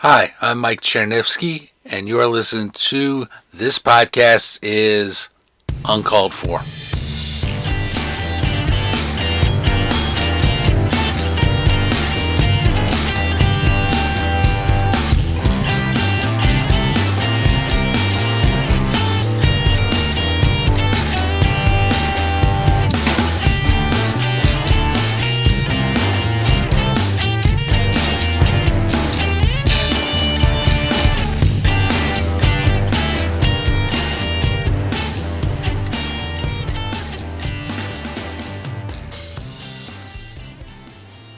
Hi, I'm Mike Cherniffsky, and you are listening to This Podcast is Uncalled For.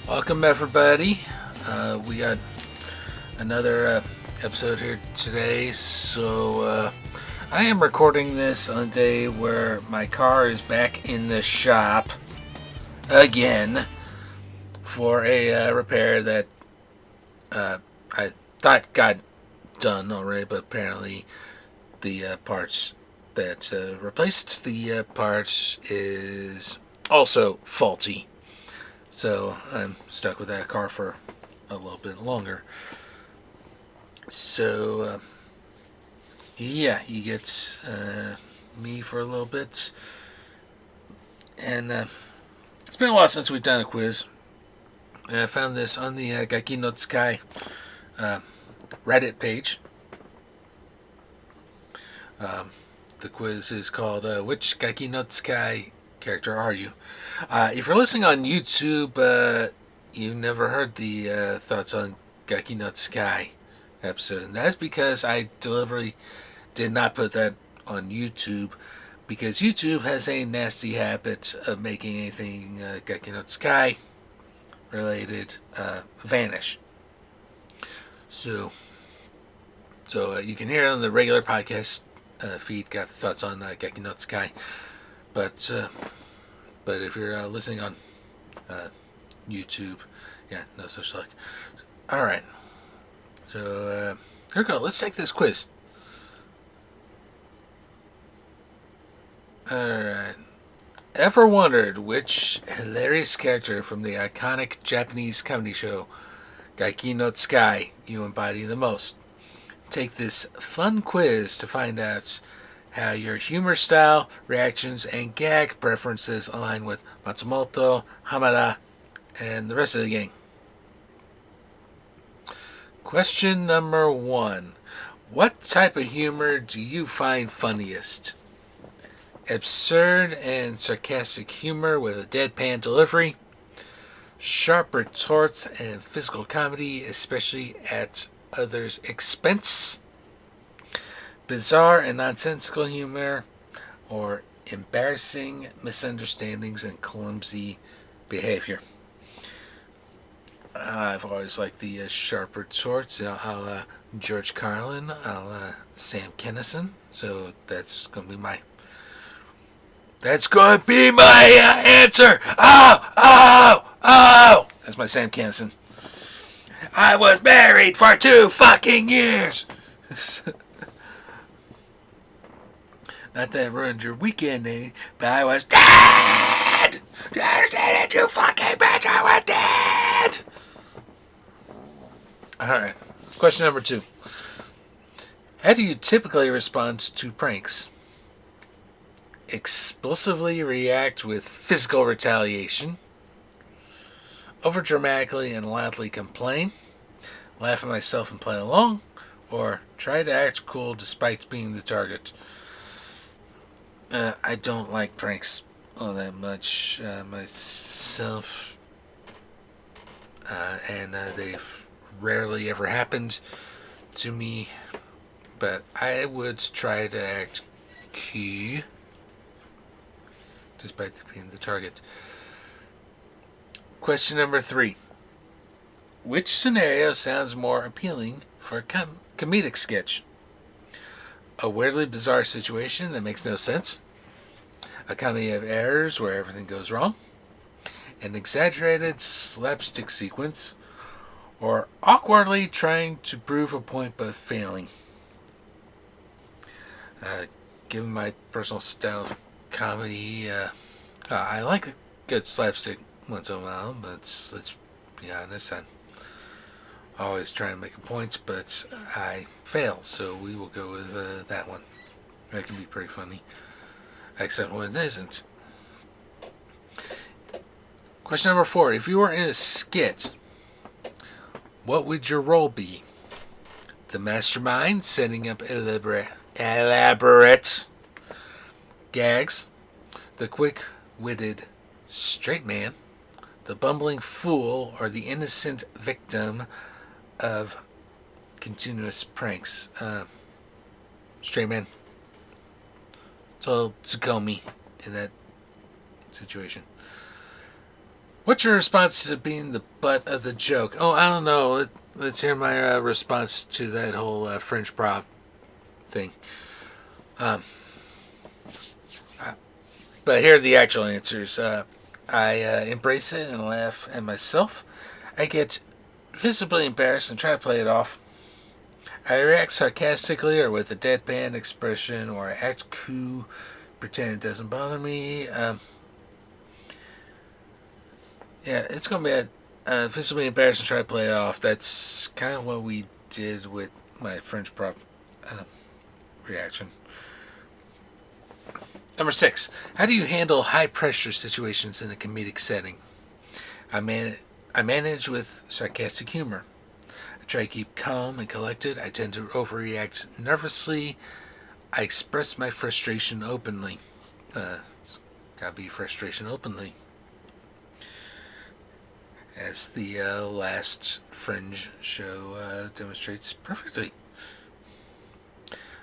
Welcome, everybody. We got another episode here today. So, I am recording this on a day where my car is back in the shop again for a repair that I thought got done already, but apparently the parts that replaced the parts is also faulty. So I'm stuck with that car for a little bit longer. So, yeah, you get me for a little bit. And it's been a while since we've done a quiz. And I found this on the Gaki no Tsukai Reddit page. The quiz is called Which Gaki no Tsukai character are you? If you're listening on YouTube, you never heard the thoughts on Gaki no Tsukai episode. And that's because I deliberately did not put that on YouTube, because YouTube has a nasty habit of making anything Gaki no Tsukai related vanish. So you can hear it on the regular podcast feed, got the thoughts on Gaki no Tsukai. But if you're listening on YouTube, yeah, no such luck. All right. So here we go. Let's take this quiz. All right. Ever wondered which hilarious character from the iconic Japanese comedy show Gaki no Tsukai you embody the most? Take this fun quiz to find out how your humor style, reactions, and gag preferences align with Matsumoto, Hamada, and the rest of the gang. Question number 1. What type of humor do you find funniest? Absurd and sarcastic humor with a deadpan delivery, sharp retorts and physical comedy, especially at others' expense, bizarre and nonsensical humor, or embarrassing misunderstandings and clumsy behavior. I've always liked the sharp retorts, a la George Carlin, a la Sam Kinison. So that's gonna be my answer. Oh! That's my Sam Kinison. I was married for 2 fucking years. Not that it ruined your weekend, but I was dead! You understand it, you fucking bitch? I was dead! Alright, question number 2. How do you typically respond to pranks? Explosively react with physical retaliation, overdramatically and loudly complain, laugh at myself and play along, or try to act cool despite being the target? I don't like pranks all that much myself, and they've rarely ever happened to me, but I would try to act cool despite being the target. Question number 3. Which scenario sounds more appealing for a comedic sketch? A weirdly bizarre situation that makes no sense, a comedy of errors where everything goes wrong, an exaggerated slapstick sequence, or awkwardly trying to prove a point but failing. Given my personal style of comedy, I like a good slapstick once in a while, but let's be honest, I'm always try and make a point, but I fail, so we will go with that one. That can be pretty funny, except when it isn't. Question number 4. If you were in a skit, what would your role be? The mastermind, setting up elaborate gags. The quick-witted straight man. The bumbling fool, or the innocent victim of continuous pranks. Straight man. So Tsukai in that situation. What's your response to being the butt of the joke? Oh, I don't know. Let's hear my response to that whole French prop thing. But here are the actual answers. I embrace it and laugh at myself. I get visibly embarrassed and try to play it off. I react sarcastically or with a deadpan expression, or I act cool, pretend it doesn't bother me. Yeah, it's going to be visibly embarrassed and try to play it off. That's kind of what we did with my French prop reaction. Number 6. How do you handle high-pressure situations in a comedic setting? I manage with sarcastic humor. I try to keep calm and collected. I tend to overreact nervously. I express my frustration openly. It's got to be frustration openly. As the last Fringe show demonstrates perfectly.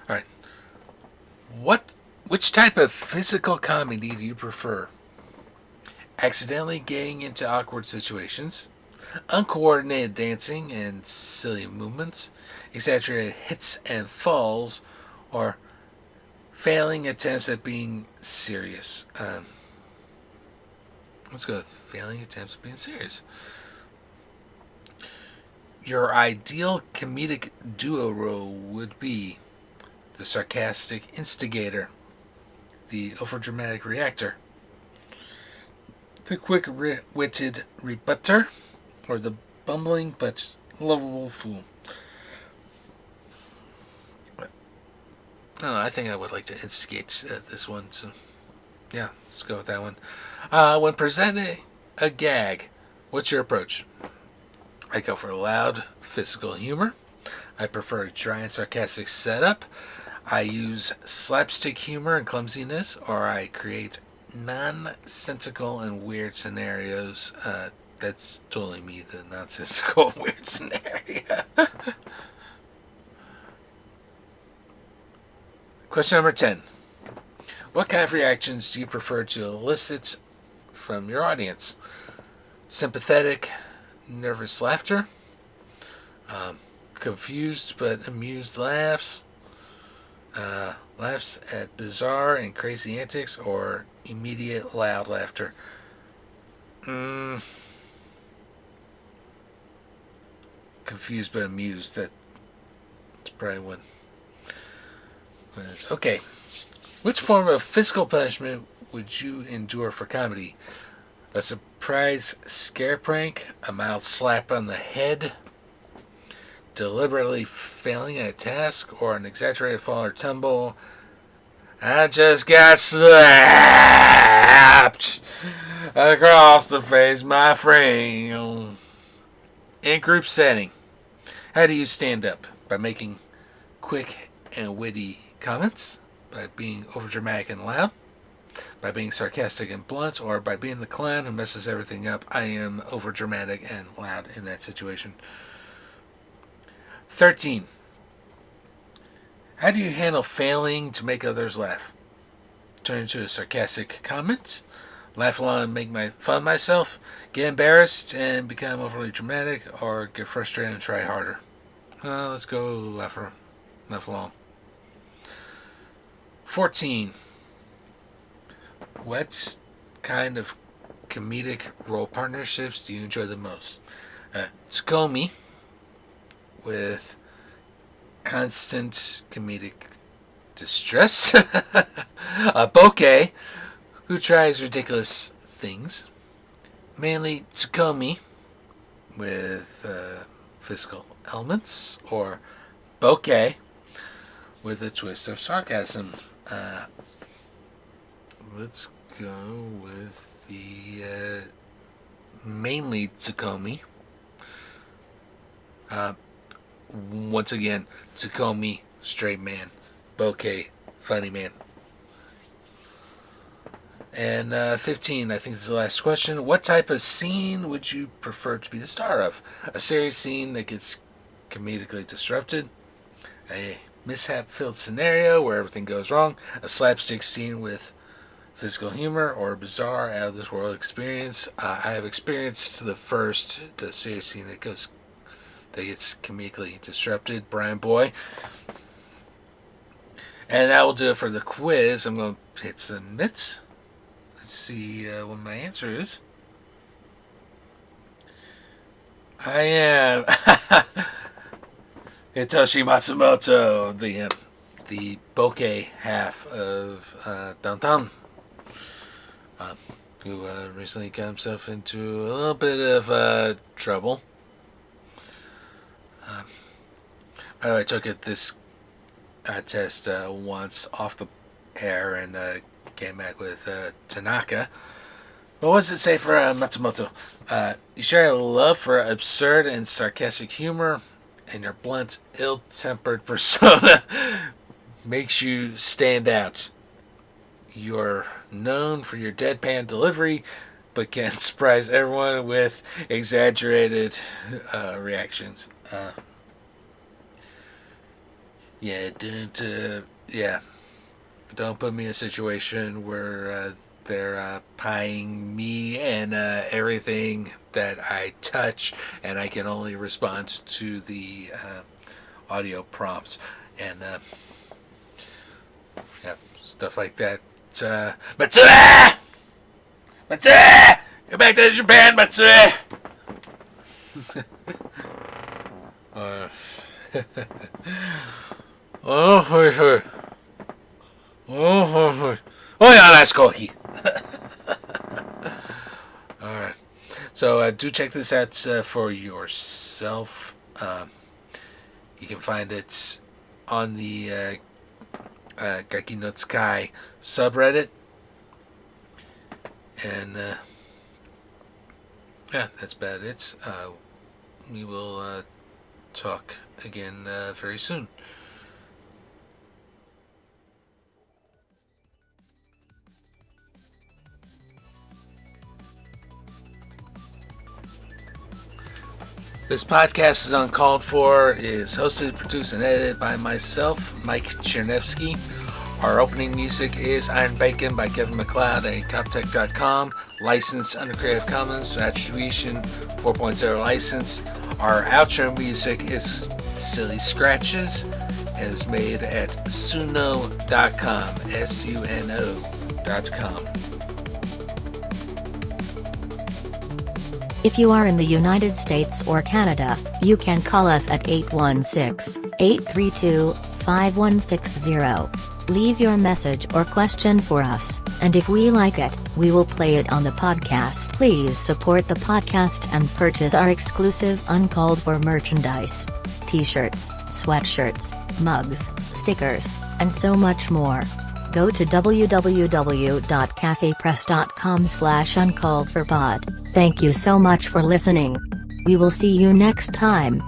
Alright. Which type of physical comedy do you prefer? Accidentally getting into awkward situations, uncoordinated dancing and silly movements, exaggerated hits and falls, or failing attempts at being serious? Let's go with failing attempts at being serious. Your ideal comedic duo role would be the sarcastic instigator, the overdramatic reactor, the quick-witted rebutter, or the bumbling but lovable fool. I don't know, I think I would like to instigate this one, so yeah, let's go with that one. When presenting a gag, what's your approach? I go for loud physical humor. I prefer a dry and sarcastic setup. I use slapstick humor and clumsiness, or I create nonsensical and weird scenarios. That's totally me, the nonsensical and weird scenario. Question number 10. What kind of reactions do you prefer to elicit from your audience? Sympathetic, nervous laughter, confused but amused laughs, laughs at bizarre and crazy antics, or immediate loud laughter. Confused but amused. That's probably one. Okay. Which form of physical punishment would you endure for comedy? A surprise scare prank, a mild slap on the head, deliberately failing at a task, or an exaggerated fall or tumble? I just got slapped across the face, my friend. In group setting, how do you stand up? By making quick and witty comments? By being overdramatic and loud? By being sarcastic and blunt? Or by being the clown who messes everything up? I am overdramatic and loud in that situation. 13. How do you handle failing to make others laugh? Turn into a sarcastic comment? Laugh along and make fun of myself? Get embarrassed and become overly dramatic? Or get frustrated and try harder? Let's go laugh along. 14. What kind of comedic role partnerships do you enjoy the most? Tsukai with constant comedic distress. A bokeh who tries ridiculous things. Mainly Tsukai with physical elements, or bokeh with a twist of sarcasm. Let's go with the mainly Tsukomi. Once again, Tsukomi, straight man. Bokeh, funny man. And 15, I think this is the last question. What type of scene would you prefer to be the star of? A serious scene that gets comedically disrupted? A mishap-filled scenario where everything goes wrong? A slapstick scene with physical humor? Or a bizarre, out-of-this-world experience? I have experienced the serious scene that gets comedically disrupted. Brian Boy. And that will do it for the quiz. I'm going to hit submit. Let's see what my answer is. I am Hitoshi Matsumoto, the bokeh half of Downtown, who recently got himself into a little bit of trouble. I took this test once off the air and came back with Tanaka. What does it say for Matsumoto? You share a love for absurd and sarcastic humor, and your blunt, ill-tempered persona makes you stand out. You're known for your deadpan delivery, but can surprise everyone with exaggerated reactions. Don't put me in a situation where they're pieing me and everything that I touch, and I can only respond to the audio prompts and stuff like that. Matsue! Matsue! Go back to Japan, Matsue! Nice coffee. Alright. So do check this out for yourself. You can find it on the Gaki no Tsukai subreddit. And that's about it. We will talk again very soon. This podcast is Uncalled For, is hosted, produced, and edited by myself, Mike Chernevsky. Our opening music is Iron Bacon by Kevin MacLeod at Coptech.com, licensed under Creative Commons Attribution 4.0 license. Our outro music is Silly Scratches and is made at suno.com, suno.com. If you are in the United States or Canada, you can call us at 816-832-5160. Leave your message or question for us, and if we like it, we will play it on the podcast. Please support the podcast and purchase our exclusive Uncalled For merchandise. T-shirts, sweatshirts, mugs, stickers, and so much more. Go to www.cafepress.com/uncalledforpod. Thank you so much for listening. We will see you next time.